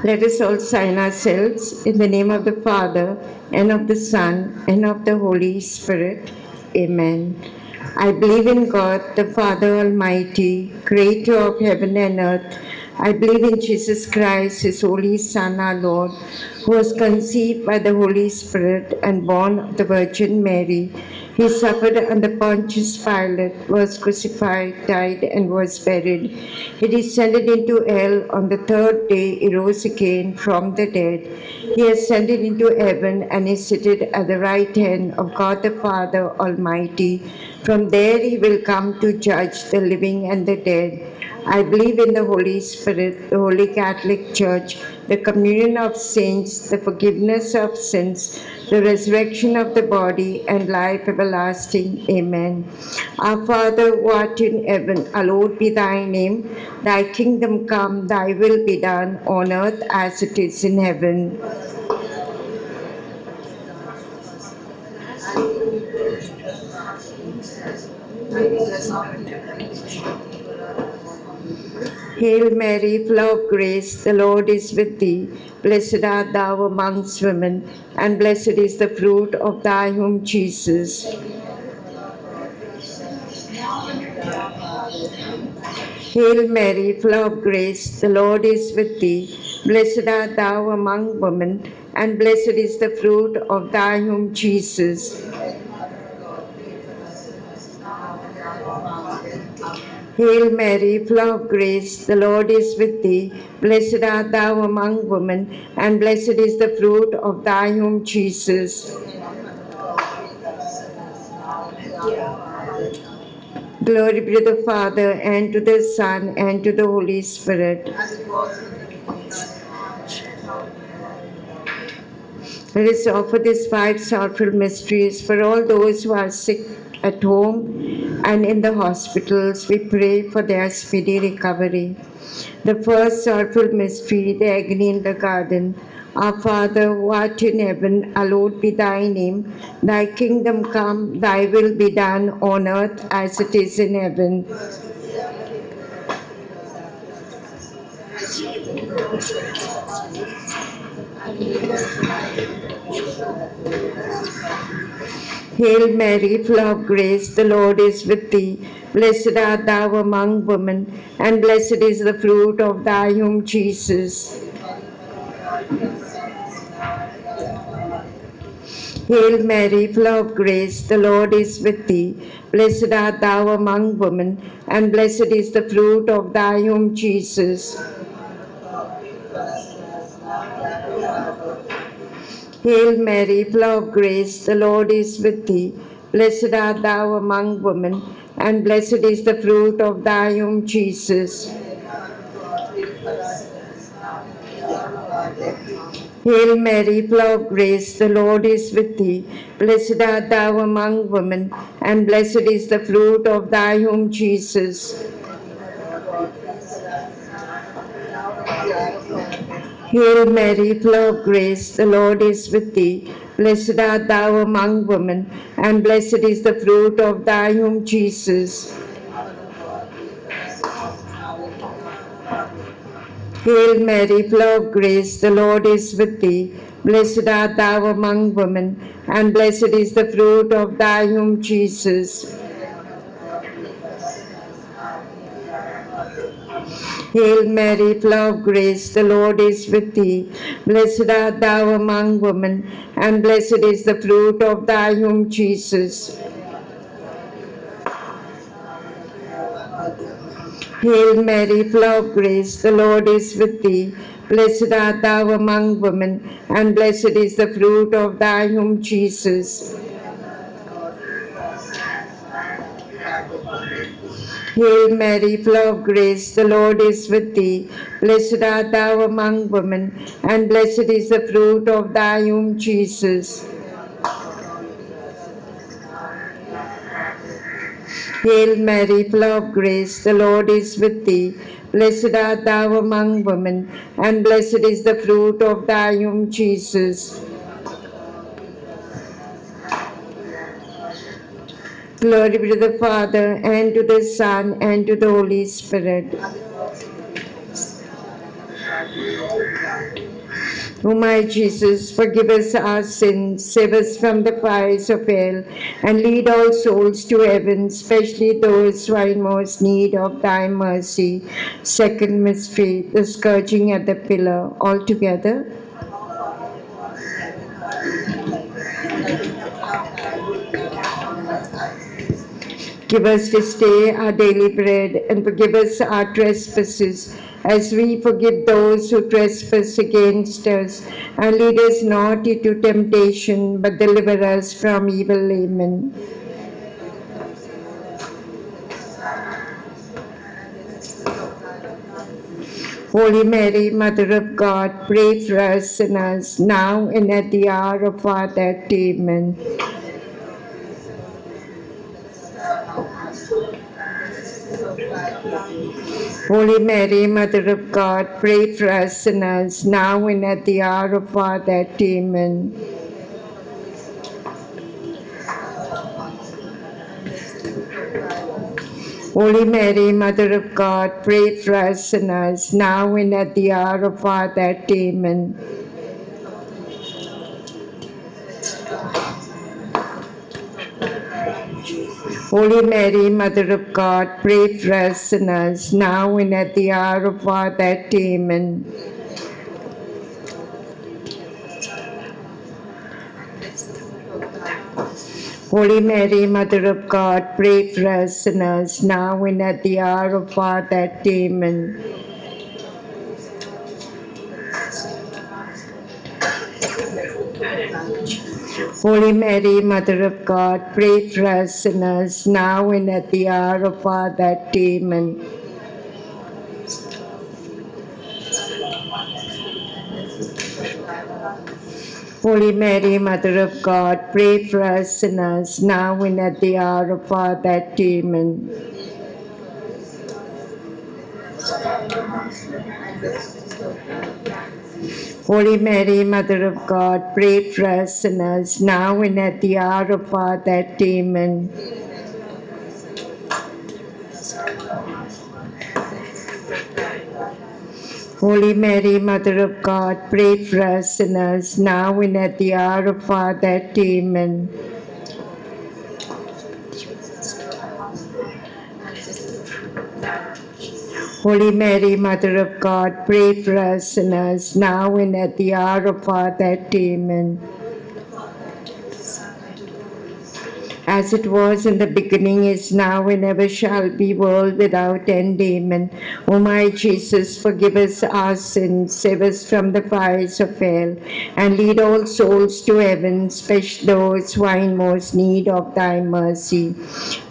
Let us all sign ourselves in the name of the Father, and of the Son, and of the Holy Spirit. Amen. I believe in God, the Father Almighty, creator of heaven and earth. I believe in Jesus Christ, his only Son, our Lord, who was conceived by the Holy Spirit and born of the Virgin Mary. He suffered under Pontius Pilate, was crucified, died, and was buried. He descended into hell. On the third day, he rose again from the dead. He ascended into heaven and is seated at the right hand of God the Father Almighty. From there he will come to judge the living and the dead. I believe in the Holy Spirit, the Holy Catholic Church, the communion of saints, the forgiveness of sins, the resurrection of the body, and life everlasting. Amen. Our Father, who art in heaven, hallowed be thy name. Thy kingdom come, thy will be done on earth as it is in heaven. Hail Mary, full of grace, the Lord is with thee. Blessed art thou amongst women, and blessed is the fruit of thy womb, Jesus. Hail Mary, full of grace, the Lord is with thee. Blessed art thou among women, and blessed is the fruit of thy womb, Jesus. Hail Mary, full of grace, the Lord is with thee. Blessed art thou among women, and blessed is the fruit of thy womb, Jesus. Glory be to the Father, and to the Son, and to the Holy Spirit. Let us offer these 5 sorrowful mysteries for all those who are sick at home and in the hospitals. We pray for their speedy recovery. The first sorrowful mystery, the agony in the garden. Our Father, who art in heaven, hallowed be thy name. Thy kingdom come, thy will be done on earth as it is in heaven. Hail Mary, full of grace, the Lord is with thee. Blessed art thou among women, and blessed is the fruit of thy womb, Jesus. Hail Mary, full of grace, the Lord is with thee. Blessed art thou among women, and blessed is the fruit of thy womb, Jesus. Hail Mary, full of grace, the Lord is with thee. Blessed art thou among women, and blessed is the fruit of thy womb, Jesus. Hail Mary, full of grace, the Lord is with thee. Blessed art thou among women, and blessed is the fruit of thy womb, Jesus. Hail Mary, full of grace, the Lord is with thee. Blessed art thou among women, and blessed is the fruit of thy womb, Jesus. Hail Mary, full of grace, the Lord is with thee. Blessed art thou among women, and blessed is the fruit of thy womb, Jesus. Hail Mary, full of grace, the Lord is with thee. Blessed art thou among women, and blessed is the fruit of thy womb, Jesus. Hail Mary, full of grace, the Lord is with thee. Blessed art thou among women, and blessed is the fruit of thy womb, Jesus. Hail Mary, full of grace, the Lord is with thee. Blessed art thou among women, and blessed is the fruit of thy womb, Jesus. Hail Mary, full of grace, the Lord is with thee. Blessed art thou among women, and blessed is the fruit of thy womb, Jesus. Glory be to the Father, and to the Son, and to the Holy Spirit. O my Jesus, forgive us our sins, save us from the fires of hell, and lead all souls to heaven, especially those who are in most need of thy mercy. Second mystery, the scourging at the pillar. All together. Give us this day our daily bread, and forgive us our trespasses, as we forgive those who trespass against us. And lead us not into temptation, but deliver us from evil. Amen. Holy Mary, Mother of God, pray for us sinners, now and at the hour of our death. Amen. Holy Mary, Mother of God, pray for us sinners, now and at the hour of our death. Amen. Holy Mary, Mother of God, pray for us sinners, now and at the hour of our death. Amen. Holy Mary, Mother of God, pray for us sinners, now and at the hour of our death. Amen. Holy Mary, Mother of God, pray for us sinners, now and at the hour of our death. Amen. Holy Mary, Mother of God, pray for us sinners, now and at the hour of our death. Amen. Holy Mary, Mother of God, pray for us sinners, now and at the hour of our death. Amen. Holy Mary, Mother of God, pray for us sinners, now and at the hour of our death. Amen. Holy Mary, Mother of God, pray for us sinners, now and at the hour of our death. Amen. Holy Mary, Mother of God, pray for us sinners, now and at the hour of our death. Amen. As it was in the beginning, is now, and ever shall be, world without end. Amen. O my Jesus, forgive us our sins, save us from the fires of hell, and lead all souls to heaven, especially those who are in most need of thy mercy.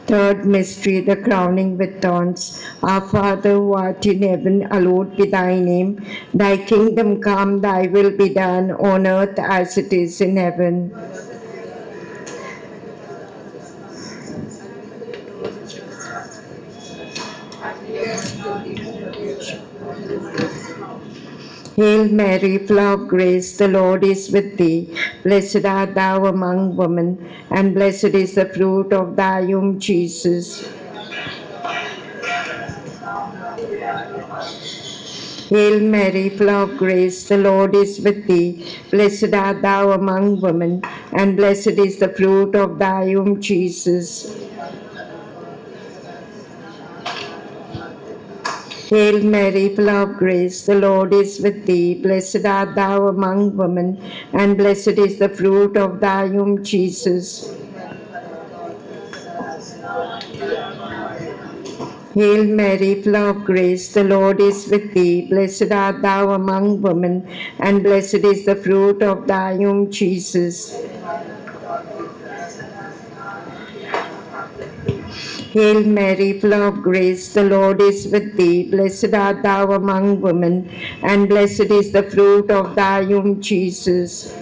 Third mystery, the crowning with thorns. Our Father who art in heaven, hallowed be thy name. Thy kingdom come, thy will be done, on earth as it is in heaven. Hail Mary, full of grace, the Lord is with thee. Blessed art thou among women, and blessed is the fruit of thy womb, Jesus. Hail Mary, full of grace, the Lord is with thee. Blessed art thou among women, and blessed is the fruit of thy womb, Jesus. Hail Mary, full of grace, the Lord is with thee. Blessed art thou among women, and blessed is the fruit of thy womb, Jesus. Hail Mary, full of grace, the Lord is with thee. Blessed art thou among women, and blessed is the fruit of thy womb, Jesus. Hail Mary, full of grace, the Lord is with thee. Blessed art thou among women, and blessed is the fruit of thy womb, Jesus.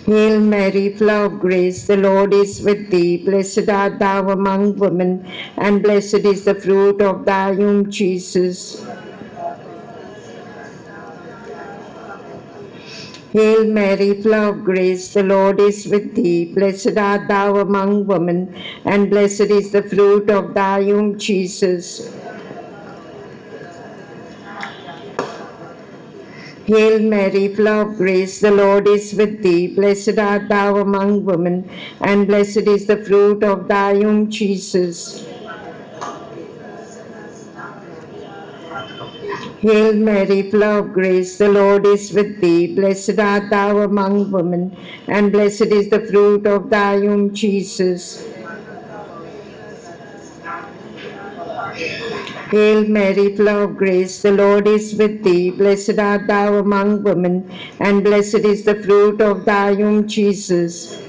Hail Mary, full of grace, the Lord is with thee. Blessed art thou among women, and blessed is the fruit of thy womb, Jesus. Hail Mary, full of grace, the Lord is with thee. Blessed art thou among women, and blessed is the fruit of thy womb, Jesus. Hail Mary, full of grace, the Lord is with thee. Blessed art thou among women, and blessed is the fruit of thy womb, Jesus. Hail Mary, full of grace, the Lord is with thee. Blessed art thou among women, and blessed is the fruit of thy womb, Jesus. Hail Mary, full of grace, the Lord is with thee. Blessed art thou among women, and blessed is the fruit of thy womb, Jesus.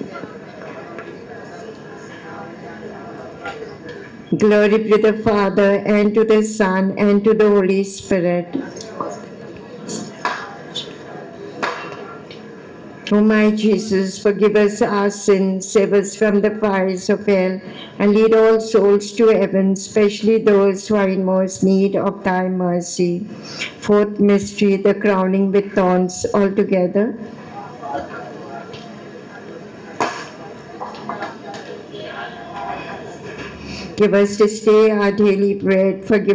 Glory be to the Father, and to the Son, and to the Holy Spirit. O my Jesus, forgive us our sins, save us from the fires of hell, and lead all souls to heaven, especially those who are in most need of thy mercy. Fourth mystery, the crowning with thorns. Altogether. Give us this day our daily bread. Fourth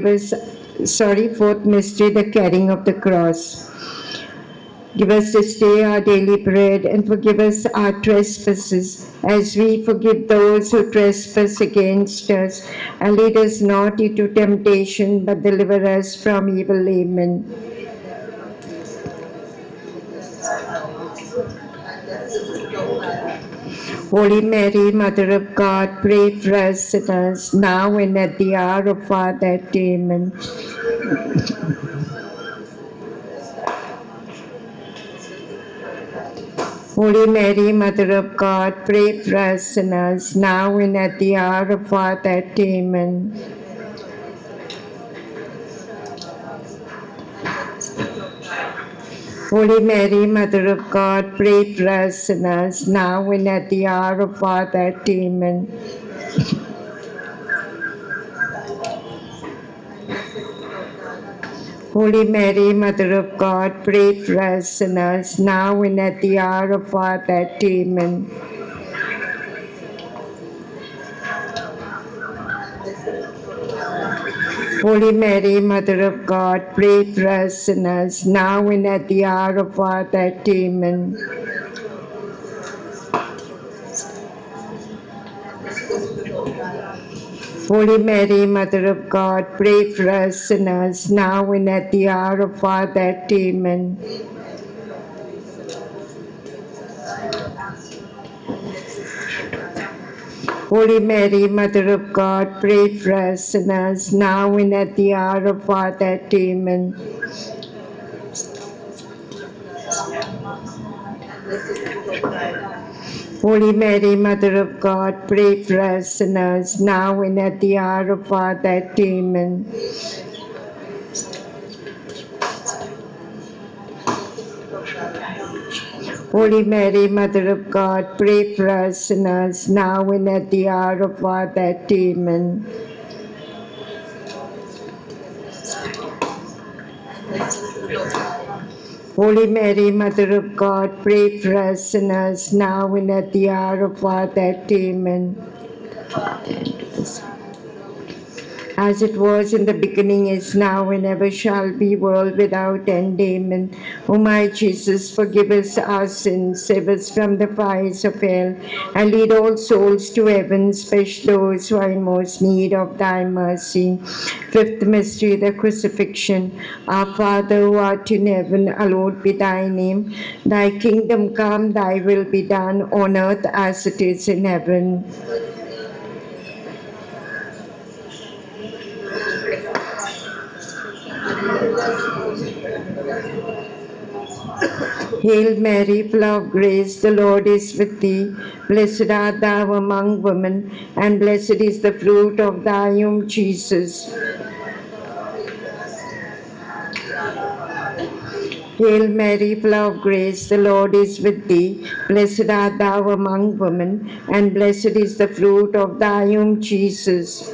mystery, the carrying of the cross. Give us this day our daily bread, and forgive us our trespasses, as we forgive those who trespass against us. And lead us not into temptation, but deliver us from evil. Amen. Holy Mary, Mother of God, pray for us sinners, now and at the hour of our death. Amen. Holy Mary, Mother of God, pray for us sinners, now and at the hour of our death. Amen. Holy Mary, Mother of God, pray for us sinners, now and at the hour of our death. Amen. Holy Mary, Mother of God, pray for us sinners, now and at the hour of our death. Amen. Holy Mary, Mother of God, pray for us sinners, now and at the hour of our death. Amen. Holy Mary, Mother of God, pray for us sinners, now and at the hour of our death. Amen. Holy Mary, Mother of God, pray for us sinners, now and at the hour of our death. Amen. Holy Mary, Mother of God, pray for us sinners, now and at the hour of our death. Amen. Holy Mary, Mother of God, pray for us sinners, now and at the hour of our death. Amen. Holy Mary, Mother of God, pray for us sinners, now and at the hour of our death. Amen. As it was in the beginning, is now, and ever shall be, world without end. Amen. O my Jesus, forgive us our sins, save us from the fires of hell, and lead all souls to heaven, especially those who are in most need of thy mercy. Fifth mystery, the crucifixion. Our Father, who art in heaven, hallowed be thy name. Thy kingdom come, thy will be done on earth as it is in heaven. Hail Mary, full of grace, the Lord is with thee. Blessed art thou among women, and blessed is the fruit of thy womb, Jesus. Hail Mary, full of grace, the Lord is with thee. Blessed art thou among women, and blessed is the fruit of thy womb, Jesus.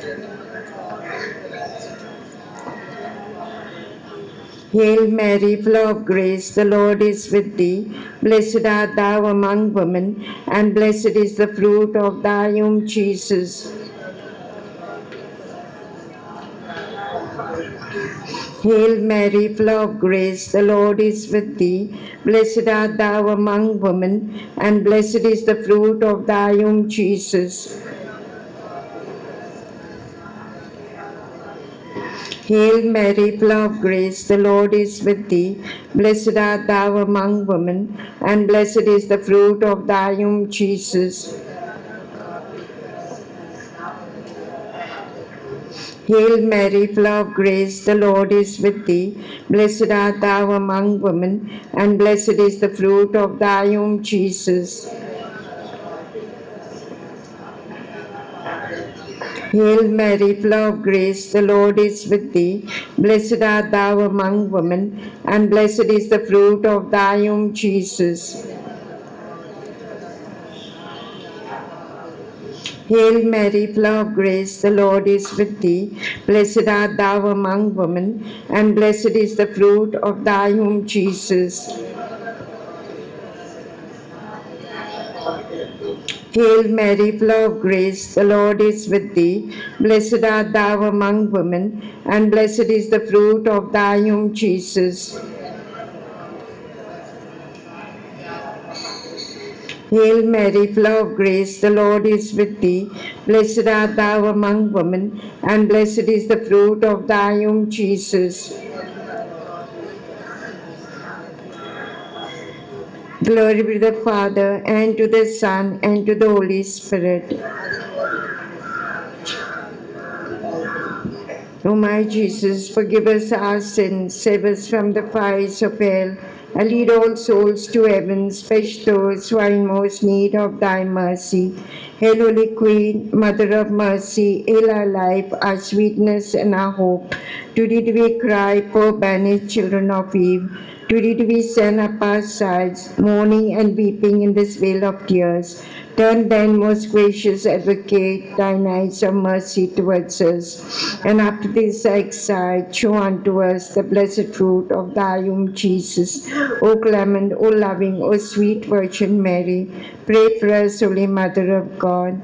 Hail Mary, full of grace, the Lord is with thee. Blessed art thou among women, and blessed is the fruit of thy womb, Jesus. Hail Mary, full of grace, the Lord is with thee. Blessed art thou among women, and blessed is the fruit of thy womb, Jesus. Hail Mary, full of grace, the Lord is with thee. Blessed art thou among women, and blessed is the fruit of thy womb, Jesus. Hail Mary, full of grace, the Lord is with thee. Blessed art thou among women, and blessed is the fruit of thy womb, Jesus. Hail Mary, full of grace, the Lord is with thee. Blessed art thou among women, and blessed is the fruit of thy womb, Jesus. Hail Mary, full of grace, the Lord is with thee. Blessed art thou among women, and blessed is the fruit of thy womb, Jesus. Hail Mary, full of grace, the Lord is with thee. Blessed art thou among women, and blessed is the fruit of thy womb, Jesus. Hail Mary, full of grace, the Lord is with thee. Blessed art thou among women, and blessed is the fruit of thy womb, Jesus. Glory be to the Father, and to the Son, and to the Holy Spirit. O my Jesus, forgive us our sins, save us from the fires of hell, and lead all souls to heaven, especially those who are in most need of thy mercy. Hail, Holy Queen, Mother of Mercy, hail our life, our sweetness, and our hope. To thee do we cry, poor banished children of Eve. To thee do we send up our sighs, mourning and weeping in this vale of tears. Turn then, most gracious Advocate, thine eyes of mercy towards us, and after this exile, show unto us the blessed fruit of thy womb, Jesus. O clement, O loving, O sweet Virgin Mary, pray for us, Holy Mother of God.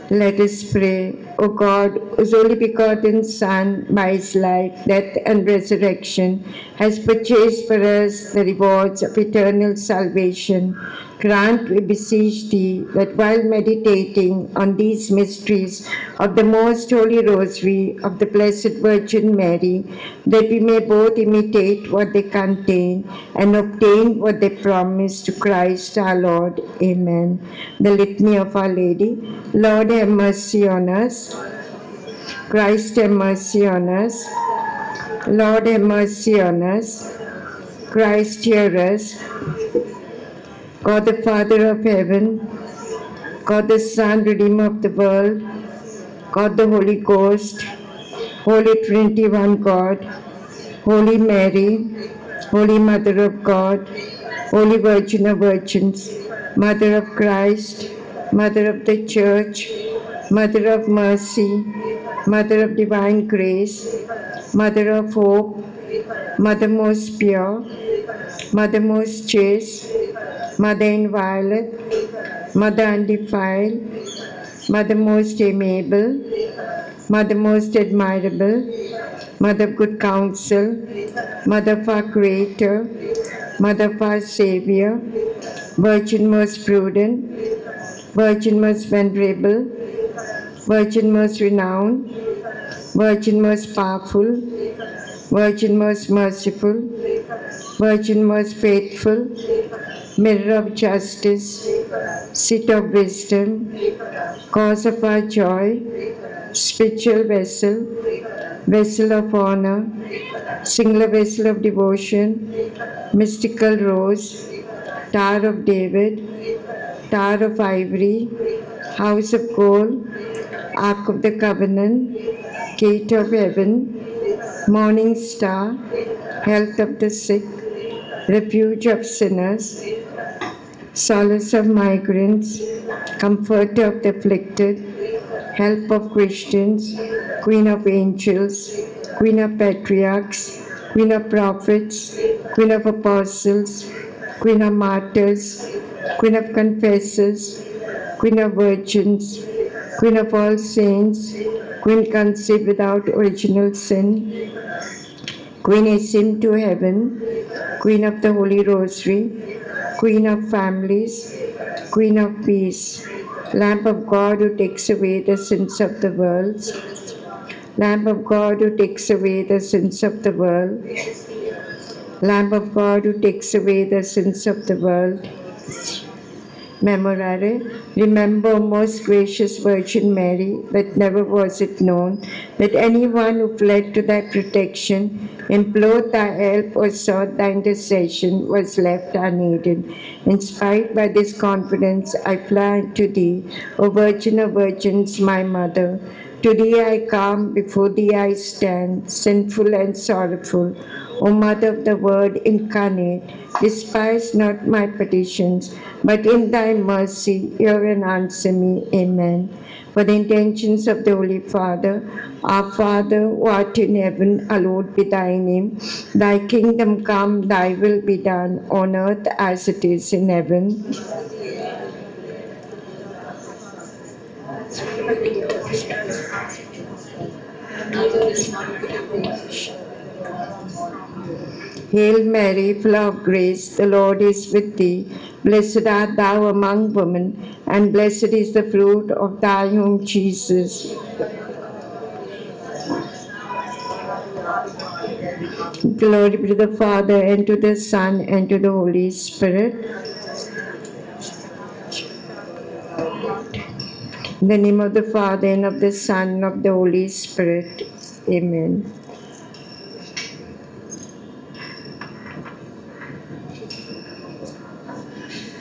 Let us pray. O God, whose only begotten Son, by his life, death, and resurrection, has purchased for us the rewards of eternal salvation, grant, we beseech thee, that while meditating on these mysteries of the most holy rosary of the Blessed Virgin Mary, that we may both imitate what they contain and obtain what they promise, to Christ our Lord. Amen. The Litany of Our Lady. Lord, have mercy on us. Christ, have mercy on us. Lord, have mercy on us. Christ, hear us. God the Father of heaven, God the Son, Redeemer of the world, God the Holy Ghost, Holy Trinity, one God, Holy Mary, Holy Mother of God, Holy Virgin of Virgins, Mother of Christ, Mother of the Church, Mother of Mercy, Mother of Divine Grace, Mother of Hope, Mother most pure, Mother most chaste, Mother inviolate, Mother undefiled, Mother most amiable, Mother most admirable, Mother of good counsel, Mother of our Creator, Mother of our Savior, Virgin most prudent, Virgin most venerable, Virgin most renowned, Virgin most powerful, Virgin most merciful, Virgin most faithful, Mirror of justice, Seat of wisdom, Cause of our joy, Spiritual vessel, Vessel of honor, Singular vessel of devotion, Mystical rose, Tower of David, Tower of ivory, House of gold, Ark of the covenant, Gate of heaven, Morning star, Health of the sick, Refuge of sinners, Solace of migrants, Comforter of the afflicted, Help of Christians, Queen of angels, Queen of patriarchs, Queen of prophets, Queen of apostles, Queen of martyrs, Queen of confessors, Queen of virgins, Queen of all saints, Queen conceived without original sin, Queen ascend to heaven, Queen of the Holy Rosary, Queen of families, Queen of peace, Lamb of God who takes away the sins of the world, Lamb of God who takes away the sins of the world, Lamb of God who takes away the sins of the world. Memorare, remember, most gracious Virgin Mary, that never was it known that anyone who fled to thy protection, implored thy help, or sought thy intercession was left unaided. Inspired by this confidence, I fly to thee, O Virgin of Virgins, my Mother. To thee I come, before thee I stand, sinful and sorrowful. O Mother of the Word incarnate, despise not my petitions, but in thy mercy hear and answer me. Amen. For the intentions of the Holy Father, our Father who art in heaven, hallowed be thy name. Thy kingdom come, thy will be done, on earth as it is in heaven. Hail Mary, full of grace, the Lord is with thee. Blessed art thou among women, and blessed is the fruit of thy womb, Jesus. Glory be to the Father, and to the Son, and to the Holy Spirit. In the name of the Father, and of the Son, and of the Holy Spirit. Amen.